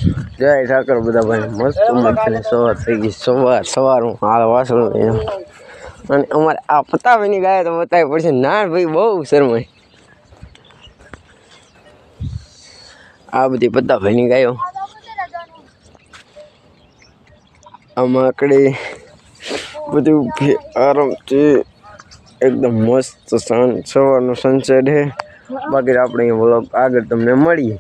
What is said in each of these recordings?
જય ઠાકર બધા ભાઈ મસ્ત મજાની સવાર થઈ ગઈ સવાર હું હાલ વાસણ અને અમારે આ પતાવીની ગાય તો બતાવી પડશે ના ભાઈ બહુ શરમાય આ બધી પતાભાઈની ગાયો આમાં આકડી બધું આરામથી એકદમ મસ્ત સવારનો સનસેટ છે બાકી આપણે વ્લોગ આગળ તમને મળીએ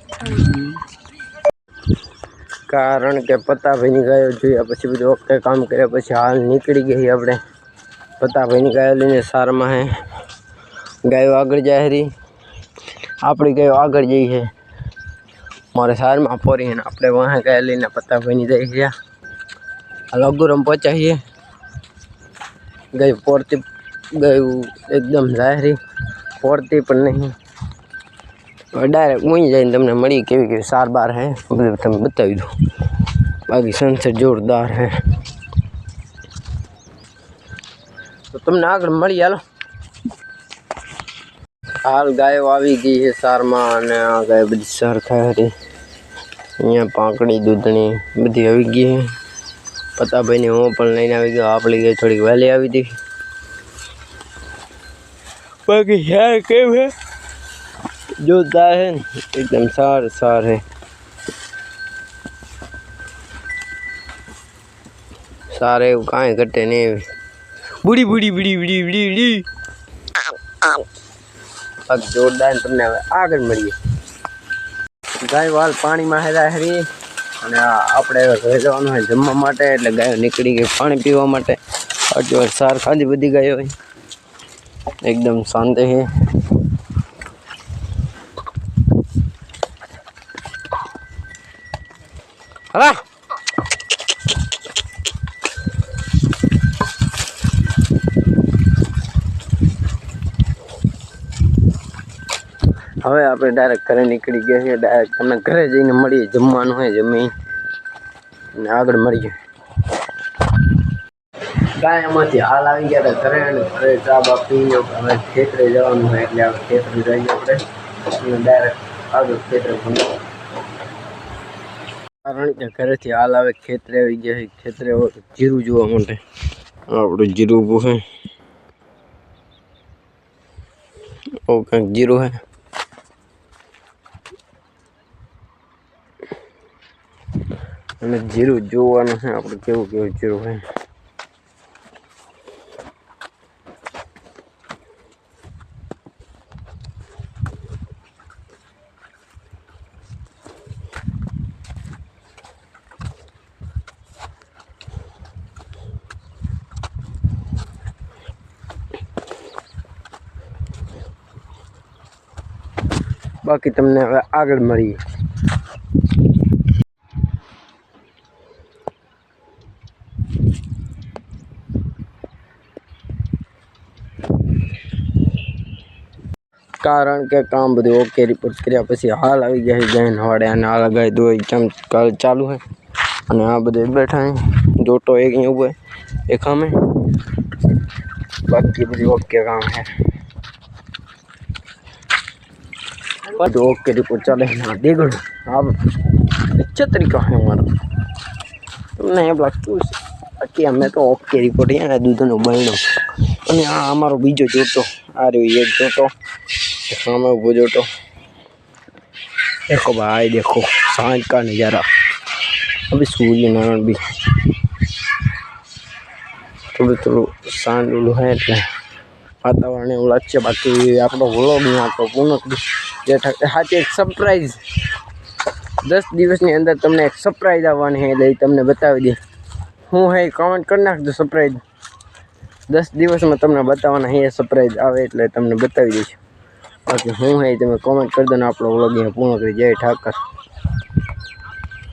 કારણ કે પતાભાઈની ગાયો જોયા પછી બધું ઓકે કામ કર્યા પછી હાલ નીકળી ગઈ આપણે પતાભાઈની ગાયો લઈને સારમાં હે ગાયો આગળ જાય રહી આપણી ગાયો આગળ જઈ છે મારે સારમાં પોરી ને આપણે વાહે ગાય લઈને પતાભાઈની જઈ ગયા હાલ અગુરમ પહોંચાઈએ ગાય પોરતી ગાયું એકદમ જાહેરી પોરતી પણ નહીં डायरेक्ट वहीं जाए तमने मड़ी केवी सार बार है तब बतावी दो बाकी सनसेट जोरदार है तो तुमने आगे मड़ी हालो हाल गायो आवी गई है सार में आ गाय बड़ी सर खारी अँ पाकड़ी दूधनी बधी आई गई है पता भाई ने हूँ पण लईने आई गयो आपली गई थोड़ी वहेली आई थी बाकी यार केव है जोरदार है एकदम सार है सारे कहीं कटे नहीं बुड़ी बुड़ी बुड़ी बुड़ी बुड़ी बुड़ी अब जोरदार तुमने आगे मळीए गाय वाल पानी में हेरा हरी અને આપણે ઘરે જવાનું હોય જમવા માટે એટલે ગાયો નીકળી ગઈ પાણી પીવા માટે અડધી સાર ખાધી બધી ગાયો એકદમ શાંતિ છે હા હવે આપણે ડાયરેક્ટ ઘરે નીકળી ગયા છીએ ડાયરેક્ટ તમે ઘરે જઈને મળીએ જમવાનું હોય જમી અને આગળ મળીએ ગાયમાંથી હાલ આવી ગયા હતા ઘરે અને ઘરે ચા બા પીને હવે ખેતરે જવાનું હોય એટલે આપણે ખેતરે જઈએ આપણે અને ડાયરેક્ટ આગળ ખેતરે કારણ કે ઘરેથી હાલ આવે ખેતરે આવી ગયા ખેતરે જીરું જોવા માટે આપણું જીરું ઊભું છે કંઈક જીરું છે અને જીરું જોવાનું છે આપણે કેવું કેવું જીરું છે बाकी तमने હવે આગળ મળીએ કારણ કે કામ બધું ઓકે રિપોર્ટ કર્યા પછી હાલ આવી ગયા ગાય નવાડે અને હાલ ગાય દોઈ ચમકાલ ચાલુ है અને આ બધે બેઠા है જોટો एक અહીં ઊભો એક સામે बाकी બધું ઓકે કામ है तो ओके रिपोर्ट चले ना देखो अब अच्छा तरीका है हमारा तुमने ये लगતું કે અમે તો ઓકે રિપોર્ટ અહીંયા દૂધનો બહેણો અને આ અમારો બીજો જોટો આ રહ્યો એક જોટો સામે ઊભો જોટો देखो भाई देखो सांझ का नज़ारा अभी सूर्य नारायण भी थोड़ું સાંજલું है એટલે वातावरण એવું લાગે બાકી આપણો વ્લોગ અહીંયા તો પૂર્ણ કરી જે સાચી એક સરપ્રાઈઝ 10 દિવસની અંદર તમને એક સરપ્રાઈઝ આવવાની છે એટલે તમને બતાવી દે હું હે કમેન્ટ કરી નાખજો સરપ્રાઈઝ 10 દિવસમાં તમને બતાવવાના છે સરપ્રાઈઝ આવે એટલે તમને બતાવી દઈશ બાકી હું હે તમે કમેન્ટ કરી દો ને આપણો વ્લોગ અહીંયા પૂર્ણ કરી જય ઠાકર।